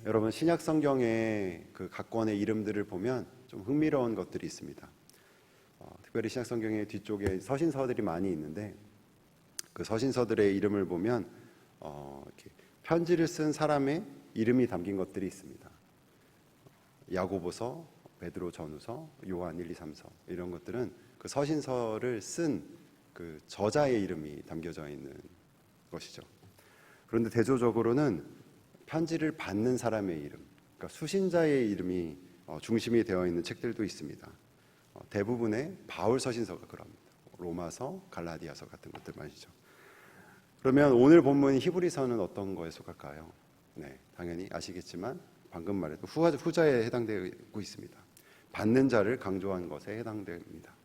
여러분 신약 성경의 그 각 권의 이름들을 보면 좀 흥미로운 것들이 있습니다. 특별히 신약 성경의 뒤쪽에 서신서들이 많이 있는데 그 서신서들의 이름을 보면 이렇게 편지를 쓴 사람의 이름이 담긴 것들이 있습니다. 야고보서, 베드로 전후서, 요한 1, 2, 3서 이런 것들은 그 서신서를 쓴 그 저자의 이름이 담겨져 있는 것이죠. 그런데 대조적으로는 편지를 받는 사람의 이름, 그러니까 수신자의 이름이 중심이 되어 있는 책들도 있습니다. 대부분의 바울 서신서가 그럽니다. 로마서, 갈라디아서 같은 것들 말이죠. 그러면 오늘 본문 히브리서는 어떤 거에 속할까요? 네, 당연히 아시겠지만 방금 말했던 후자에 해당되고 있습니다. 받는 자를 강조한 것에 해당됩니다.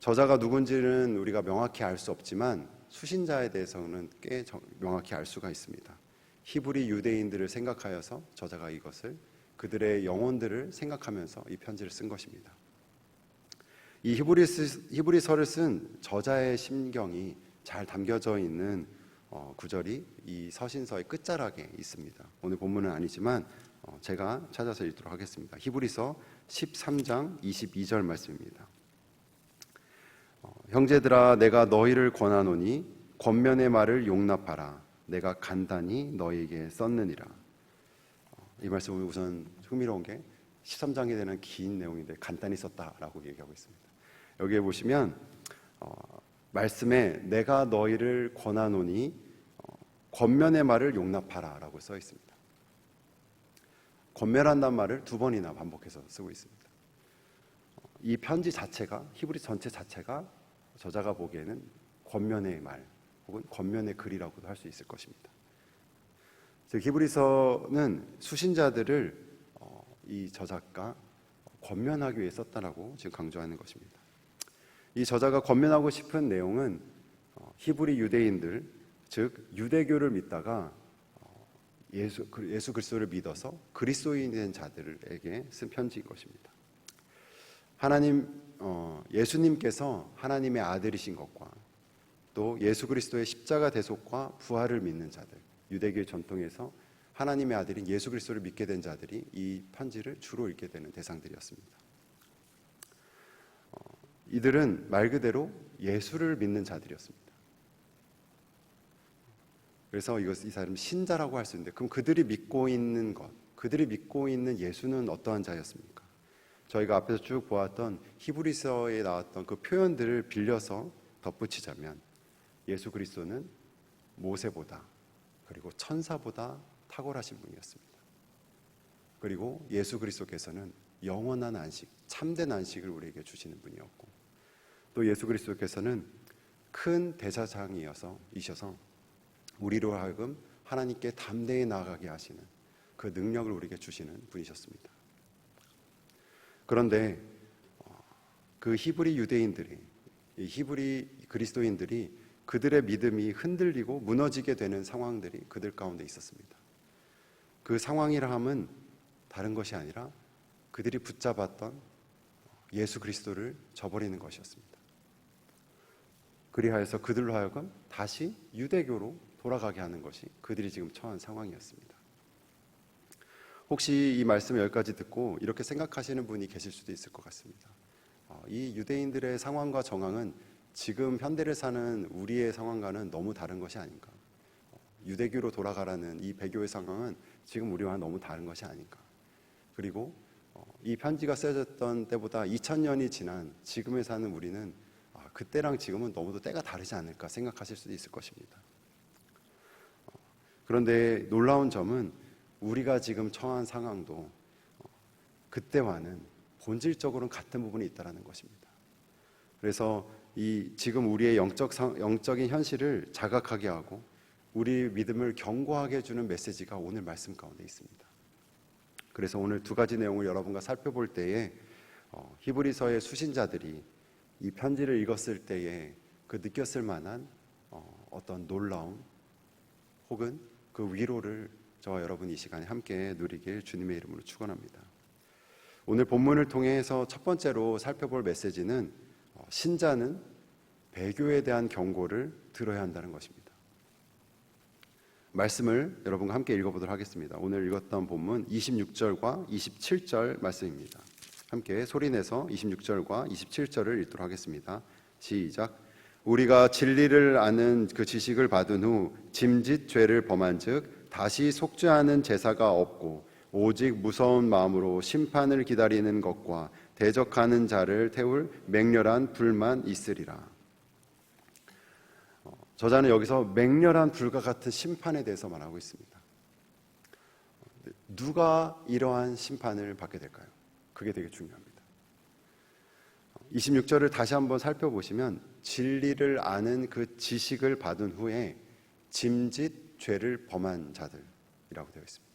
저자가 누군지는 우리가 명확히 알 수 없지만 수신자에 대해서는 꽤 명확히 알 수가 있습니다. 히브리 유대인들을 생각하여서 저자가 이것을 그들의 영혼들을 생각하면서 이 편지를 쓴 것입니다. 이 히브리서를 쓴 저자의 심경이 잘 담겨져 있는 구절이 이 서신서의 끝자락에 있습니다. 오늘 본문은 아니지만 제가 찾아서 읽도록 하겠습니다. 히브리서 13장 22절 말씀입니다. 형제들아 내가 너희를 권하노니 권면의 말을 용납하라. 내가 간단히 너희에게 썼느니라. 이 말씀은 우선 흥미로운 게 13장에 되는 긴 내용인데 간단히 썼다라고 얘기하고 있습니다. 여기에 보시면 말씀에 내가 너희를 권하노니 권면의 말을 용납하라 라고 써 있습니다. 권면한다는 말을 두 번이나 반복해서 쓰고 있습니다. 이 편지 자체가 히브리 전체 자체가 저자가 보기에는 권면의 말 혹은 권면의 글이라고도 할 수 있을 것입니다. 즉 히브리서는 수신자들을 이 저자가 권면하기 위해 썼다라고 지금 강조하는 것입니다. 이 저자가 권면하고 싶은 내용은 히브리 유대인들, 즉 유대교를 믿다가 예수 그리스도를 믿어서 그리스도인이 된 자들에게 쓴 편지인 것입니다. 예수님께서 하나님의 아들이신 것과 또 예수 그리스도의 십자가 대속과 부활을 믿는 자들, 유대교의 전통에서 하나님의 아들인 예수 그리스도를 믿게 된 자들이 이 편지를 주로 읽게 되는 대상들이었습니다. 이들은 말 그대로 예수를 믿는 자들이었습니다. 그래서 이 사람은 신자라고 할 수 있는데 그럼 그들이 믿고 있는 것, 그들이 믿고 있는 예수는 어떠한 자였습니까? 저희가 앞에서 쭉 보았던 히브리서에 나왔던 그 표현들을 빌려서 덧붙이자면 예수 그리스도는 모세보다 그리고 천사보다 탁월하신 분이었습니다. 그리고 예수 그리스도께서는 영원한 안식, 참된 안식을 우리에게 주시는 분이었고 또 예수 그리스도께서는 큰 대제사장이셔서 우리로 하여금 하나님께 담대히 나아가게 하시는 그 능력을 우리에게 주시는 분이셨습니다. 그런데 그 히브리 유대인들이, 히브리 그리스도인들이 그들의 믿음이 흔들리고 무너지게 되는 상황들이 그들 가운데 있었습니다. 그 상황이라 함은 다른 것이 아니라 그들이 붙잡았던 예수 그리스도를 저버리는 것이었습니다. 그리하여서 그들로 하여금 다시 유대교로 돌아가게 하는 것이 그들이 지금 처한 상황이었습니다. 혹시 이 말씀 여기까지 듣고 이렇게 생각하시는 분이 계실 수도 있을 것 같습니다. 이 유대인들의 상황과 정황은 지금 현대를 사는 우리의 상황과는 너무 다른 것이 아닌가. 유대교로 돌아가라는 이 배교의 상황은 지금 우리와 너무 다른 것이 아닌가. 그리고 이 편지가 쓰여졌던 때보다 2000년이 지난 지금에 사는 우리는 그때랑 지금은 너무도 때가 다르지 않을까 생각하실 수도 있을 것입니다. 그런데 놀라운 점은 우리가 지금 처한 상황도 그때와는 본질적으로는 같은 부분이 있다는 것입니다. 그래서 지금 우리의 영적인 현실을 자각하게 하고 우리 믿음을 견고하게 해주는 메시지가 오늘 말씀 가운데 있습니다. 그래서 오늘 두 가지 내용을 여러분과 살펴볼 때에 히브리서의 수신자들이 이 편지를 읽었을 때에 그 느꼈을 만한 어떤 놀라움 혹은 그 위로를 저와 여러분이 이 시간에 함께 누리길 주님의 이름으로 축원합니다. 오늘 본문을 통해서 첫 번째로 살펴볼 메시지는 신자는 배교에 대한 경고를 들어야 한다는 것입니다. 말씀을 여러분과 함께 읽어보도록 하겠습니다. 오늘 읽었던 본문 26절과 27절 말씀입니다. 함께 소리내서 26절과 27절을 읽도록 하겠습니다. 시작. 우리가 진리를 아는 그 지식을 받은 후 짐짓 죄를 범한즉 다시 속죄하는 제사가 없고 오직 무서운 마음으로 심판을 기다리는 것과 대적하는 자를 태울 맹렬한 불만 있으리라. 저자는 여기서 맹렬한 불과 같은 심판에 대해서 말하고 있습니다. 누가 이러한 심판을 받게 될까요? 그게 되게 중요합니다. 26절을 다시 한번 살펴보시면 진리를 아는 그 지식을 받은 후에 짐짓 죄를 범한 자들이라고 되어 있습니다.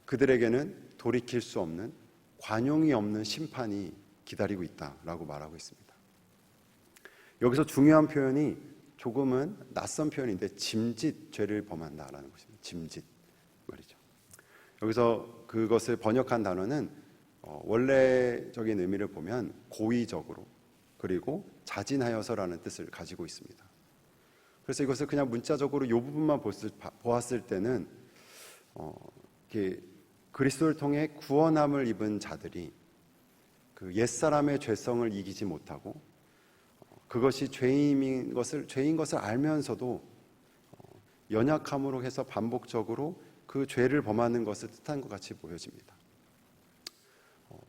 그들에게는 돌이킬 수 없는 관용이 없는 심판이 기다리고 있다라고 말하고 있습니다. 여기서 중요한 표현이 조금은 낯선 표현인데 짐짓 죄를 범한다라는 것입니다. 짐짓 말이죠. 여기서 그것을 번역한 단어는 원래적인 의미를 보면 고의적으로 그리고 자진하여서라는 뜻을 가지고 있습니다. 그래서 이것을 그냥 문자적으로 이 부분만 보았을 때는 그리스도를 통해 구원함을 입은 자들이 그 옛사람의 죄성을 이기지 못하고 그것이 죄인 것을 알면서도 연약함으로 해서 반복적으로 그 죄를 범하는 것을 뜻한 것 같이 보여집니다.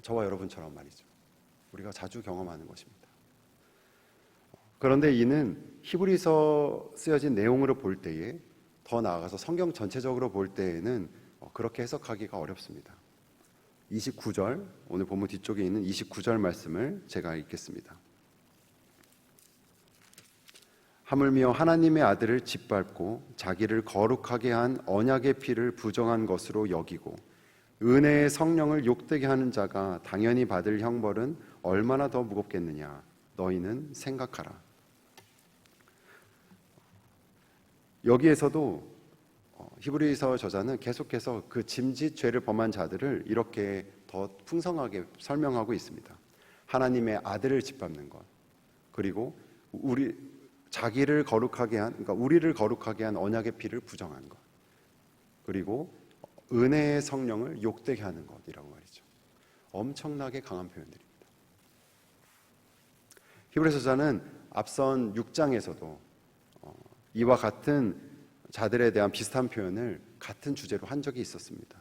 저와 여러분처럼 말이죠. 우리가 자주 경험하는 것입니다. 그런데 이는 히브리서 쓰여진 내용으로 볼 때에 더 나아가서 성경 전체적으로 볼 때에는 그렇게 해석하기가 어렵습니다. 29절, 오늘 본문 뒤쪽에 있는 29절 말씀을 제가 읽겠습니다. 하물며 하나님의 아들을 짓밟고 자기를 거룩하게 한 언약의 피를 부정한 것으로 여기고 은혜의 성령을 욕되게 하는 자가 당연히 받을 형벌은 얼마나 더 무겁겠느냐 너희는 생각하라. 여기에서도 히브리서 저자는 계속해서 그 짐짓 죄를 범한 자들을 이렇게 더 풍성하게 설명하고 있습니다. 하나님의 아들을 짓밟는 것, 그리고 자기를 거룩하게 한, 그러니까 우리를 거룩하게 한 언약의 피를 부정한 것, 그리고 은혜의 성령을 욕되게 하는 것이라고 말이죠. 엄청나게 강한 표현들입니다. 히브리서 저자는 앞선 6장에서도 이와 같은 자들에 대한 비슷한 표현을 같은 주제로 한 적이 있었습니다.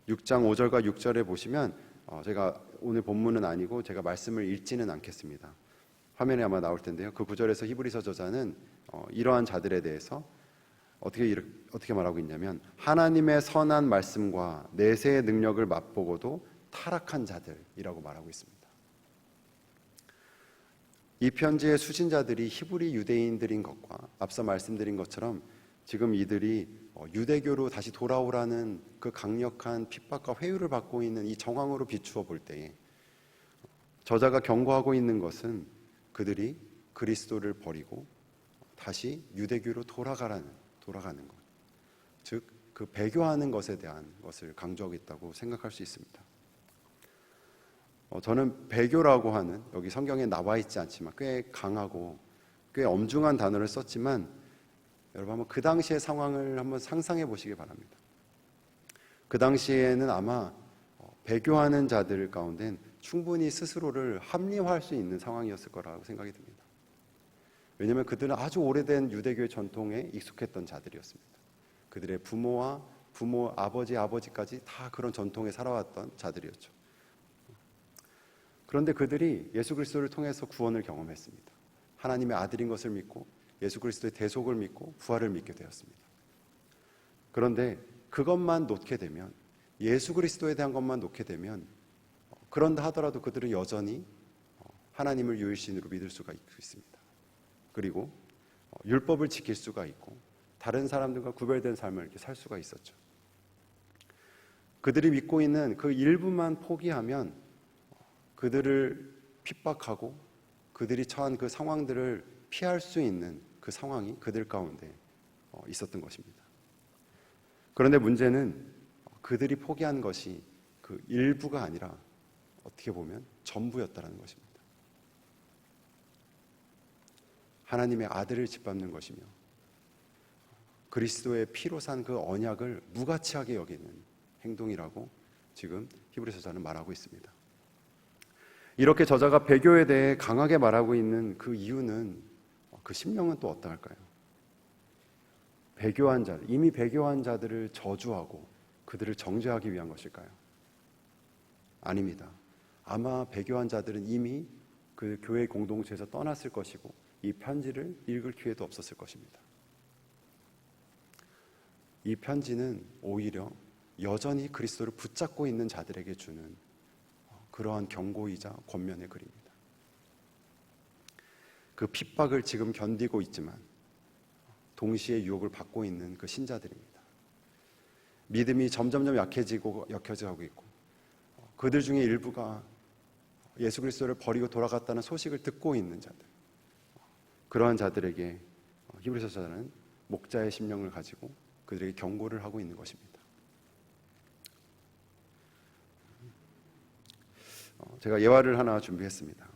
6장 5절과 6절에 보시면 제가 오늘 본문은 아니고 제가 말씀을 읽지는 않겠습니다. 화면에 아마 나올 텐데요. 그 구절에서 히브리서 저자는 이러한 자들에 대해서 어떻게 말하고 있냐면 하나님의 선한 말씀과 내세의 능력을 맛보고도 타락한 자들이라고 말하고 있습니다. 이 편지의 수신자들이 히브리 유대인들인 것과 앞서 말씀드린 것처럼 지금 이들이 유대교로 다시 돌아오라는 그 강력한 핍박과 회유를 받고 있는 이 정황으로 비추어 볼 때에 저자가 경고하고 있는 것은 그들이 그리스도를 버리고 다시 유대교로 돌아가는 것, 즉 그 배교하는 것에 대한 것을 강조하고 있다고 생각할 수 있습니다. 저는 배교라고 하는 여기 성경에 나와 있지 않지만 꽤 강하고 꽤 엄중한 단어를 썼지만 여러분 한번 그 당시의 상황을 한번 상상해 보시기 바랍니다. 그 당시에는 아마 배교하는 자들 가운데는 충분히 스스로를 합리화할 수 있는 상황이었을 거라고 생각이 듭니다. 왜냐하면 그들은 아주 오래된 유대교의 전통에 익숙했던 자들이었습니다. 그들의 부모 아버지까지 다 그런 전통에 살아왔던 자들이었죠. 그런데 그들이 예수 그리스도를 통해서 구원을 경험했습니다. 하나님의 아들인 것을 믿고 예수 그리스도의 대속을 믿고 부활을 믿게 되었습니다. 그런데 그것만 놓게 되면 예수 그리스도에 대한 것만 놓게 되면 그런다 하더라도 그들은 여전히 하나님을 유일신으로 믿을 수가 있습니다. 그리고 율법을 지킬 수가 있고 다른 사람들과 구별된 삶을 이렇게 살 수가 있었죠. 그들이 믿고 있는 그 일부만 포기하면 그들을 핍박하고 그들이 처한 그 상황들을 피할 수 있는 그 상황이 그들 가운데 있었던 것입니다. 그런데 문제는 그들이 포기한 것이 그 일부가 아니라 어떻게 보면 전부였다는 것입니다. 하나님의 아들을 짓밟는 것이며 그리스도의 피로 산 그 언약을 무가치하게 여기는 행동이라고 지금 히브리서 저자는 말하고 있습니다. 이렇게 저자가 배교에 대해 강하게 말하고 있는 그 이유는, 그 심령은 또 어떠할까요? 배교한 자, 이미 배교한 자들을 저주하고 그들을 정죄하기 위한 것일까요? 아닙니다. 아마 배교한 자들은 이미 그 교회 공동체에서 떠났을 것이고 이 편지를 읽을 기회도 없었을 것입니다. 이 편지는 오히려 여전히 그리스도를 붙잡고 있는 자들에게 주는 그러한 경고이자 권면의 글입니다. 그 핍박을 지금 견디고 있지만 동시에 유혹을 받고 있는 그 신자들입니다. 믿음이 점점점 약해지고 있고 그들 중에 일부가 예수 그리스도를 버리고 돌아갔다는 소식을 듣고 있는 자들, 그러한 자들에게 히브리서 저자는 목자의 심령을 가지고 그들에게 경고를 하고 있는 것입니다. 제가 예화를 하나 준비했습니다.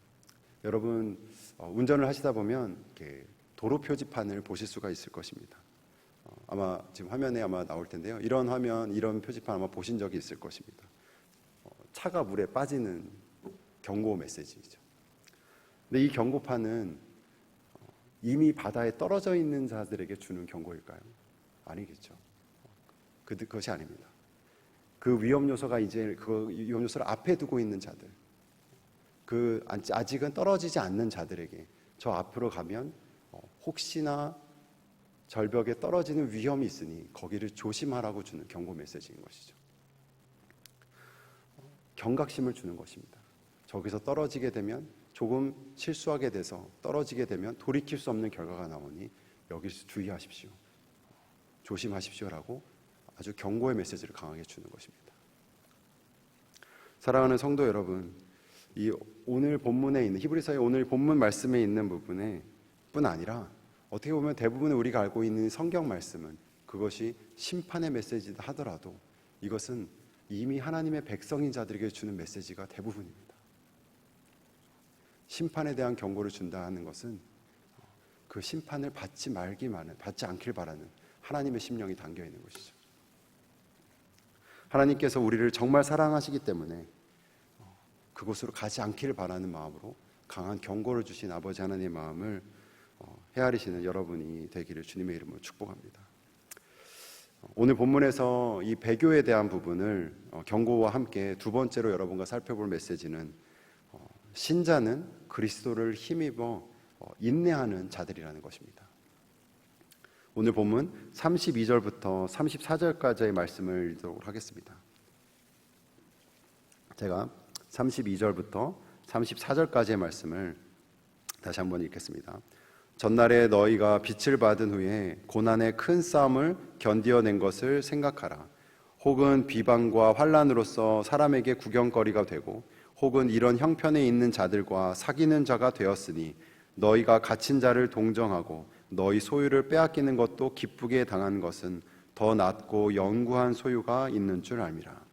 여러분 운전을 하시다 보면 이렇게 도로 표지판을 보실 수가 있을 것입니다. 아마 지금 화면에 아마 나올 텐데요. 이런 화면, 이런 표지판 아마 보신 적이 있을 것입니다. 차가 물에 빠지는 경고 메시지죠. 근데 이 경고판은 이미 바다에 떨어져 있는 자들에게 주는 경고일까요? 아니겠죠. 그것이 아닙니다. 그 위험 요소가 이제 그 위험 요소를 앞에 두고 있는 자들, 그 아직은 떨어지지 않는 자들에게 저 앞으로 가면 혹시나 절벽에 떨어지는 위험이 있으니 거기를 조심하라고 주는 경고 메시지인 것이죠. 경각심을 주는 것입니다. 저기서 떨어지게 되면 조금 실수하게 돼서 떨어지게 되면 돌이킬 수 없는 결과가 나오니 여기서 주의하십시오. 조심하십시오라고 아주 경고의 메시지를 강하게 주는 것입니다. 사랑하는 성도 여러분, 이 오늘 본문에 있는 히브리서의 오늘 본문 말씀에 있는 부분에 뿐 아니라 어떻게 보면 대부분 우리가 알고 있는 성경 말씀은 그것이 심판의 메시지다 하더라도 이것은 이미 하나님의 백성인 자들에게 주는 메시지가 대부분입니다. 심판에 대한 경고를 준다 하는 것은 그 심판을 받지 않길 바라는 하나님의 심령이 담겨 있는 것이죠. 하나님께서 우리를 정말 사랑하시기 때문에 그곳으로 가지 않기를 바라는 마음으로 강한 경고를 주신 아버지 하나님의 마음을 헤아리시는 여러분이 되기를 주님의 이름으로 축복합니다. 오늘 본문에서 이 배교에 대한 부분을 경고와 함께 두 번째로 여러분과 살펴볼 메시지는 신자는 그리스도를 힘입어 인내하는 자들이라는 것입니다. 오늘 본문 32절부터 34절까지의 말씀을 읽도록 하겠습니다. 제가 32절부터 34절까지의 말씀을 다시 한번 읽겠습니다. 전날에 너희가 빛을 받은 후에 고난의 큰 싸움을 견디어낸 것을 생각하라. 혹은 비방과 환난으로서 사람에게 구경거리가 되고 혹은 이런 형편에 있는 자들과 사귀는 자가 되었으니 너희가 갇힌 자를 동정하고 너희 소유를 빼앗기는 것도 기쁘게 당한 것은 더 낫고 영구한 소유가 있는 줄 알미라.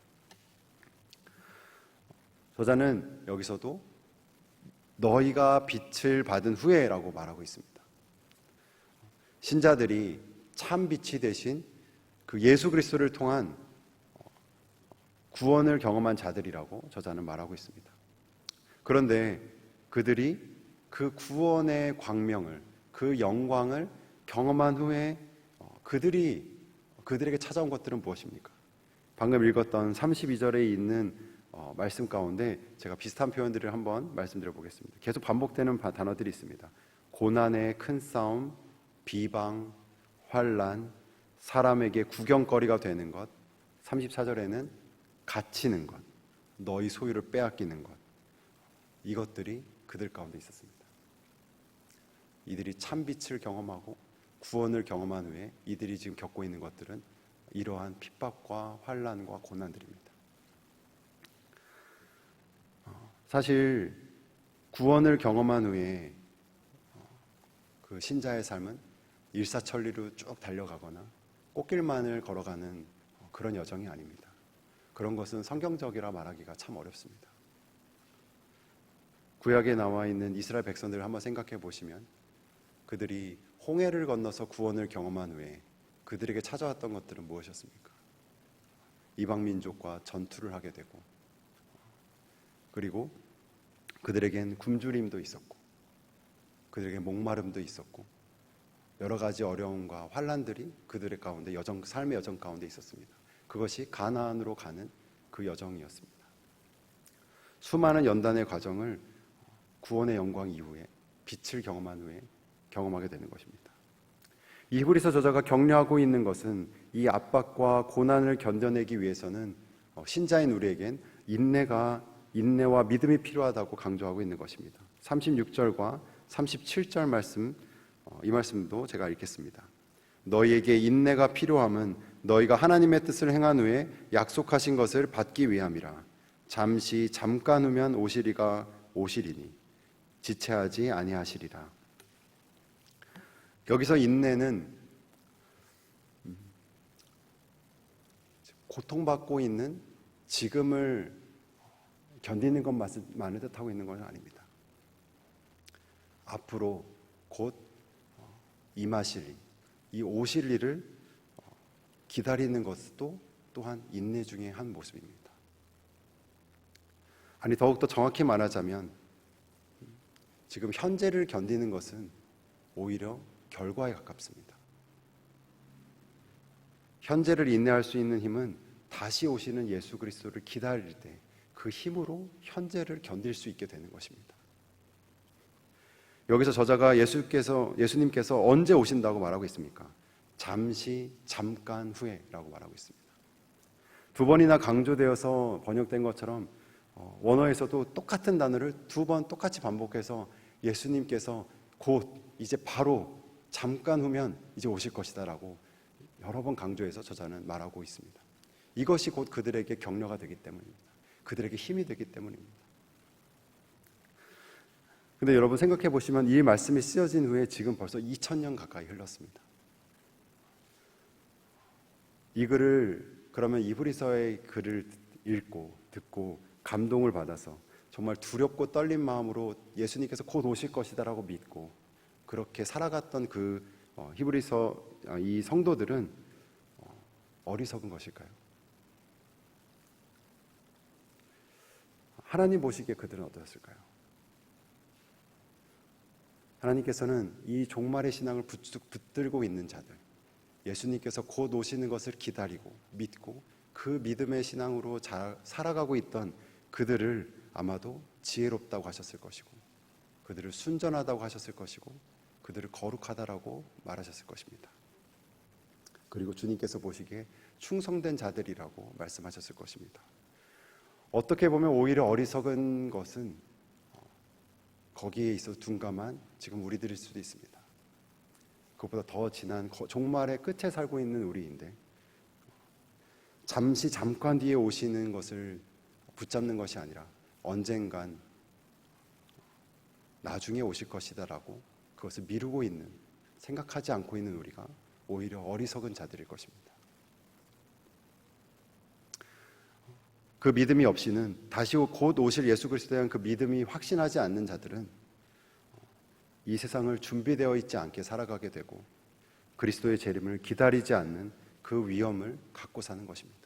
저자는 여기서도 너희가 빛을 받은 후에라고 말하고 있습니다. 신자들이 참 빛이 되신 그 예수 그리스도를 통한 구원을 경험한 자들이라고 저자는 말하고 있습니다. 그런데 그들이 그 구원의 광명을, 그 영광을 경험한 후에 그들에게 찾아온 것들은 무엇입니까? 방금 읽었던 32절에 있는 말씀 가운데 제가 비슷한 표현들을 한번 말씀드려 보겠습니다. 계속 반복되는 단어들이 있습니다. 고난의 큰 싸움, 비방, 환난, 사람에게 구경거리가 되는 것, 34절에는 갇히는 것, 너희 소유를 빼앗기는 것, 이것들이 그들 가운데 있었습니다. 이들이 참빛을 경험하고 구원을 경험한 후에 이들이 지금 겪고 있는 것들은 이러한 핍박과 환난과 고난들입니다. 사실 구원을 경험한 후에 그 신자의 삶은 일사천리로 쭉 달려가거나 꽃길만을 걸어가는 그런 여정이 아닙니다. 그런 것은 성경적이라 말하기가 참 어렵습니다. 구약에 나와 있는 이스라엘 백성들을 한번 생각해 보시면 그들이 홍해를 건너서 구원을 경험한 후에 그들에게 찾아왔던 것들은 무엇이었습니까? 이방 민족과 전투를 하게 되고, 그리고 그들에겐 굶주림도 있었고, 그들에게 목마름도 있었고, 여러 가지 어려움과 환란들이 그들의 가운데 삶의 여정 가운데 있었습니다. 그것이 가나안으로 가는 그 여정이었습니다. 수많은 연단의 과정을 구원의 영광 이후에 빛을 경험한 후에 경험하게 되는 것입니다. 이 히브리서 저자가 격려하고 있는 것은 이 압박과 고난을 견뎌내기 위해서는 신자인 우리에겐 인내와 믿음이 필요하다고 강조하고 있는 것입니다. 36절과 37절 말씀, 이 말씀도 제가 읽겠습니다. 너희에게 인내가 필요함은 너희가 하나님의 뜻을 행한 후에 약속하신 것을 받기 위함이라. 잠깐 후면 오시리가 오시리니 지체하지 아니하시리라. 여기서 인내는 고통받고 있는 지금을 견디는 것만을 뜻하고 있는 것은 아닙니다. 앞으로 곧 임하실 이 오실 일을 기다리는 것도 또한 인내 중의 한 모습입니다. 아니, 더욱더 정확히 말하자면 지금 현재를 견디는 것은 오히려 결과에 가깝습니다. 현재를 인내할 수 있는 힘은 다시 오시는 예수 그리스도를 기다릴 때 그 힘으로 현재를 견딜 수 있게 되는 것입니다. 여기서 저자가 예수님께서 언제 오신다고 말하고 있습니까? 잠깐 후에라고 말하고 있습니다. 두 번이나 강조되어서 번역된 것처럼 원어에서도 똑같은 단어를 두 번 똑같이 반복해서 예수님께서 곧 이제 바로 잠깐 후면 이제 오실 것이다 라고 여러 번 강조해서 저자는 말하고 있습니다. 이것이 곧 그들에게 격려가 되기 때문입니다. 그들에게 힘이 되기 때문입니다. 근데 여러분 생각해 보시면 이 말씀이 쓰여진 후에 지금 벌써 2000년 가까이 흘렀습니다. 이 글을 그러면 이브리서의 글을 읽고 듣고 감동을 받아서 정말 두렵고 떨린 마음으로 예수님께서 곧 오실 것이다라고 믿고 그렇게 살아갔던 그 히브리서 이 성도들은 어리석은 것일까요? 하나님 보시기에 그들은 어떠셨을까요? 하나님께서는 이 종말의 신앙을 붙들고 있는 자들, 예수님께서 곧 오시는 것을 기다리고 믿고 그 믿음의 신앙으로 살아가고 있던 그들을 아마도 지혜롭다고 하셨을 것이고 그들을 순전하다고 하셨을 것이고 그들을 거룩하다라고 말하셨을 것입니다. 그리고 주님께서 보시기에 충성된 자들이라고 말씀하셨을 것입니다. 어떻게 보면 오히려 어리석은 것은 거기에 있어 둔감한 지금 우리들일 수도 있습니다. 그것보다 더 지난 종말의 끝에 살고 있는 우리인데 잠깐 뒤에 오시는 것을 붙잡는 것이 아니라 언젠간 나중에 오실 것이다라고 그것을 미루고 있는, 생각하지 않고 있는 우리가 오히려 어리석은 자들일 것입니다. 그 믿음이 없이는 다시 곧 오실 예수 그리스도에 대한 그 믿음이 확신하지 않는 자들은 이 세상을 준비되어 있지 않게 살아가게 되고 그리스도의 재림을 기다리지 않는 그 위험을 갖고 사는 것입니다.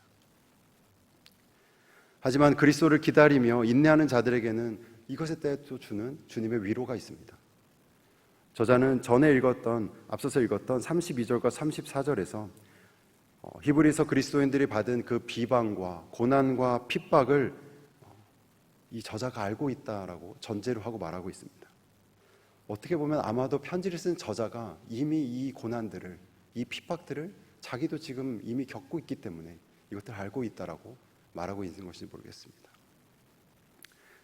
하지만 그리스도를 기다리며 인내하는 자들에게는 이것에 대해 또 주는 주님의 위로가 있습니다. 저자는 앞서서 읽었던 32절과 34절에서 히브리서 그리스도인들이 받은 그 비방과 고난과 핍박을 이 저자가 알고 있다라고 전제로 하고 말하고 있습니다. 어떻게 보면 아마도 편지를 쓴 저자가 이미 이 고난들을, 이 핍박들을 자기도 지금 이미 겪고 있기 때문에 이것들을 알고 있다라고 말하고 있는 것인지 모르겠습니다.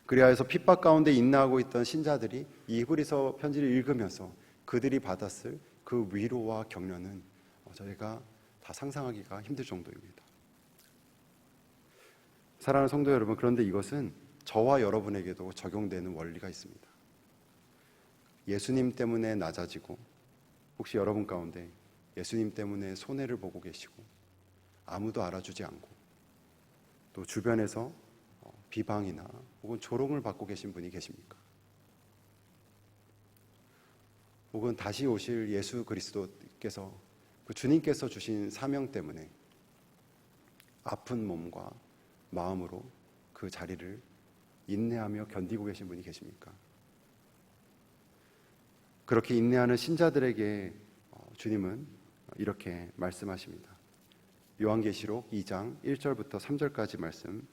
그리하여서 핍박 가운데 인내하고 있던 신자들이 이 히브리서 편지를 읽으면서 그들이 받았을 그 위로와 격려는 저희가 다 상상하기가 힘들 정도입니다. 사랑하는 성도 여러분, 그런데 이것은 저와 여러분에게도 적용되는 원리가 있습니다. 예수님 때문에 낮아지고 혹시 여러분 가운데 예수님 때문에 손해를 보고 계시고 아무도 알아주지 않고 또 주변에서 비방이나 혹은 조롱을 받고 계신 분이 계십니까? 혹은 다시 오실 예수 그리스도께서 그 주님께서 주신 사명 때문에 아픈 몸과 마음으로 그 자리를 인내하며 견디고 계신 분이 계십니까? 그렇게 인내하는 신자들에게 주님은 이렇게 말씀하십니다. 요한계시록 2장 1절부터 3절까지 말씀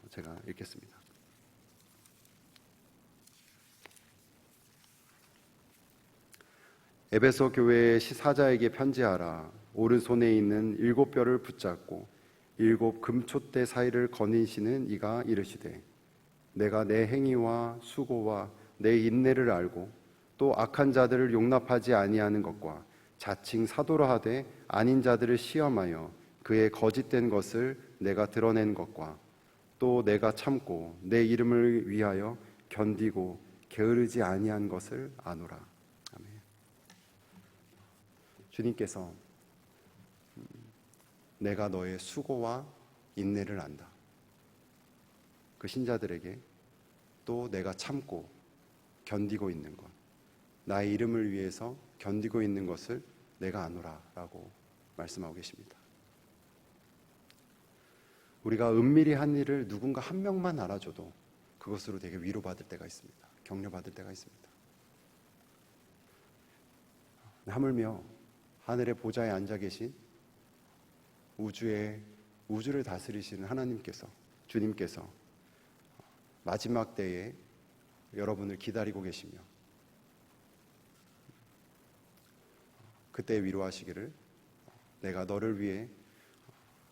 제가 읽겠습니다. 에베소 교회의 사자에게 편지하라. 오른손에 있는 7뼈를 붙잡고 7 금촛대 사이를 거니시는 이가 이르시되 내가 내 행위와 수고와 내 인내를 알고 또 악한 자들을 용납하지 아니하는 것과 자칭 사도라 하되 아닌 자들을 시험하여 그의 거짓된 것을 내가 드러낸 것과 또 내가 참고 내 이름을 위하여 견디고 게으르지 아니한 것을 아노라. 아멘. 주님께서 내가 너의 수고와 인내를 안다. 그 신자들에게 또 내가 참고 견디고 있는 것, 나의 이름을 위해서 견디고 있는 것을 내가 아노라 라고 말씀하고 계십니다. 우리가 은밀히 한 일을 누군가 한 명만 알아줘도 그것으로 되게 위로받을 때가 있습니다. 격려받을 때가 있습니다. 하물며 하늘의 보좌에 앉아 계신 우주를 다스리시는 하나님께서, 주님께서 마지막 때에 여러분을 기다리고 계시며 그때 위로하시기를 내가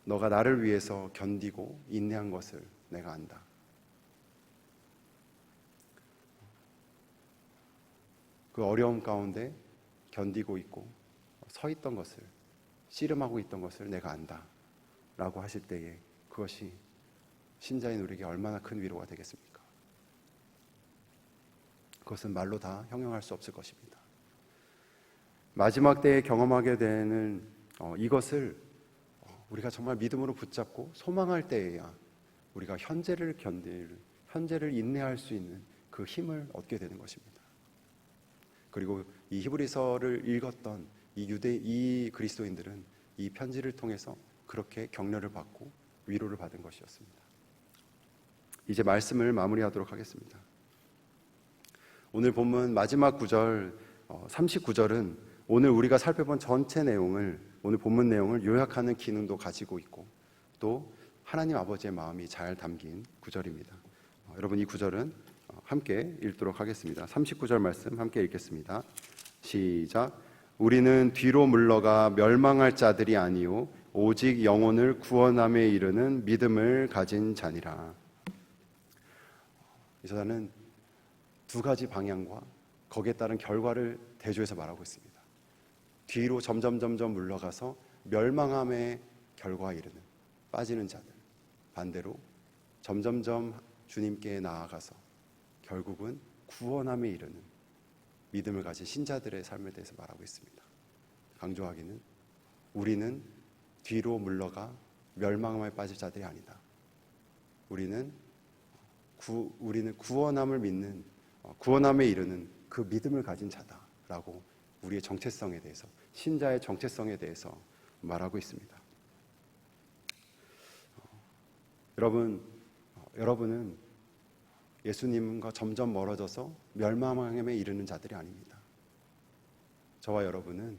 너가 나를 위해서 견디고 인내한 것을 내가 안다. 그 어려움 가운데 견디고 있고 서 있던 것을, 씨름하고 있던 것을 내가 안다 라고 하실 때에 그것이 신자인 우리에게 얼마나 큰 위로가 되겠습니까? 그것은 말로 다 형용할 수 없을 것입니다. 마지막 때에 경험하게 되는 이것을 우리가 정말 믿음으로 붙잡고 소망할 때에야 우리가 현재를 인내할 수 있는 그 힘을 얻게 되는 것입니다. 그리고 이 히브리서를 읽었던 이 그리스도인들은 이 편지를 통해서 그렇게 격려를 받고 위로를 받은 것이었습니다. 이제 말씀을 마무리하도록 하겠습니다. 오늘 본문 마지막 구절 39절은 오늘 우리가 살펴본 전체 내용을, 오늘 본문 내용을 요약하는 기능도 가지고 있고 또 하나님 아버지의 마음이 잘 담긴 구절입니다. 여러분 이 구절은 함께 읽도록 하겠습니다. 39절 말씀 함께 읽겠습니다. 시작. 우리는 뒤로 물러가 멸망할 자들이 아니요 오직 영혼을 구원함에 이르는 믿음을 가진 자니라. 이 저자는 두 가지 방향과 거기에 따른 결과를 대조해서 말하고 있습니다. 뒤로 점점 물러가서 멸망함의 결과에 이르는 빠지는 자들, 반대로 점점점 주님께 나아가서 결국은 구원함에 이르는 믿음을 가진 신자들의 삶에 대해서 말하고 있습니다. 강조하기는 우리는 뒤로 물러가 멸망함에 빠질 자들이 아니다. 우리는 구원함을 믿는, 구원함에 이르는 그 믿음을 가진 자다라고 우리의 정체성에 대해서, 신자의 정체성에 대해서 말하고 있습니다. 여러분은 예수님과 점점 멀어져서 멸망함에 이르는 자들이 아닙니다. 저와 여러분은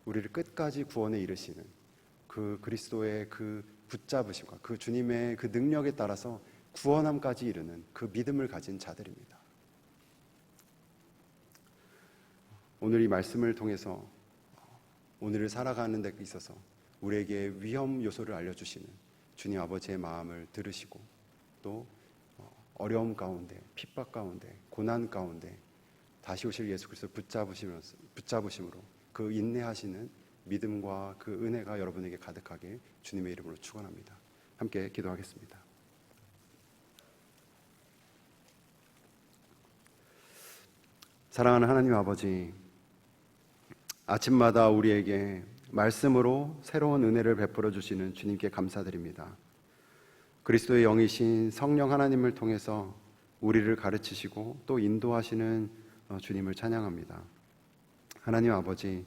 우리를 끝까지 구원에 이르시는 그 그리스도의 그 붙잡으심과 그 주님의 그 능력에 따라서 구원함까지 이르는 그 믿음을 가진 자들입니다. 오늘 이 말씀을 통해서 오늘을 살아가는 데 있어서 우리에게 위험 요소를 알려주시는 주님 아버지의 마음을 들으시고 또 어려움 가운데, 핍박 가운데, 고난 가운데 다시 오실 예수 그리스도 붙잡으심으로 그 인내하시는 믿음과 그 은혜가 여러분에게 가득하게 주님의 이름으로 축원합니다. 함께 기도하겠습니다. 사랑하는 하나님 아버지, 아침마다 우리에게 말씀으로 새로운 은혜를 베풀어 주시는 주님께 감사드립니다. 그리스도의 영이신 성령 하나님을 통해서 우리를 가르치시고 또 인도하시는 주님을 찬양합니다. 하나님 아버지,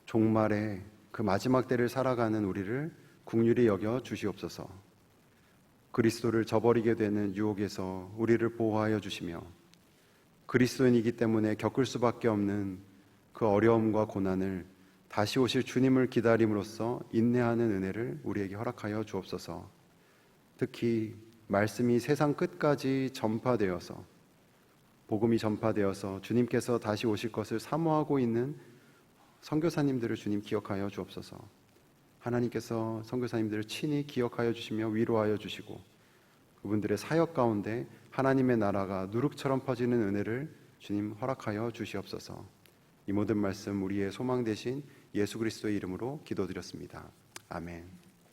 종말의 그 마지막 때를 살아가는 우리를 긍휼히 여겨 주시옵소서. 그리스도를 저버리게 되는 유혹에서 우리를 보호하여 주시며 그리스도인이기 때문에 겪을 수밖에 없는 그 어려움과 고난을 다시 오실 주님을 기다림으로써 인내하는 은혜를 우리에게 허락하여 주옵소서. 특히 말씀이 세상 끝까지 전파되어서 복음이 전파되어서 주님께서 다시 오실 것을 사모하고 있는 선교사님들을 주님 기억하여 주옵소서. 하나님께서 선교사님들을 친히 기억하여 주시며 위로하여 주시고 그분들의 사역 가운데 하나님의 나라가 누룩처럼 퍼지는 은혜를 주님 허락하여 주시옵소서. 이 모든 말씀 우리의 소망 되신 예수 그리스도의 이름으로 기도드렸습니다. 아멘.